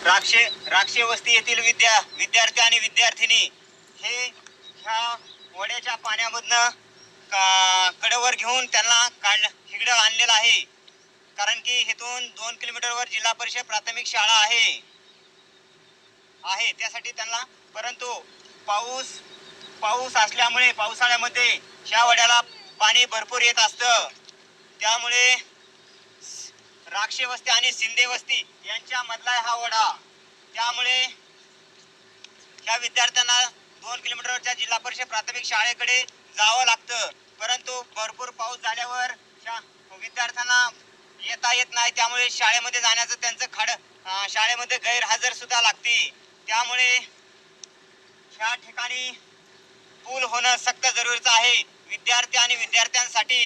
राक्षे वस्ती येथील विद्यार्थी आणि विद्यार्थिनी हे ह्या ओढ्याच्या पाण्यामधनं कडेवर घेऊन त्यांना इकडे आणलेलं आहे. कारण की इथून 2 किलोमीटरवर जिल्हा परिषद प्राथमिक शाळा आहे त्यासाठी त्यांना. परंतु पाऊस असल्यामुळे पावसाळ्यामध्ये ह्या ओढ्याला पाणी भरपूर येत असतं. त्यामुळे राक्षे वस्ती आणि शिंदे वस्ती यांच्या मधला हा ओढा. त्यामुळे ह्या विद्यार्थ्यांना 2 किलोमीटरच्या जिल्हा परिषद प्राथमिक शाळेकडे जावं लागतं. परंतु भरपूर पाऊस झाल्यावर विद्यार्थ्यांना येता येत नाही. त्यामुळे शाळेमध्ये जाण्याचं त्यांचं शाळेमध्ये गैरहजर सुद्धा लागते. त्यामुळे ह्या ठिकाणी पूल होणं सक्त जरुरीचं आहे विद्यार्थी आणि विद्यार्थ्यांसाठी.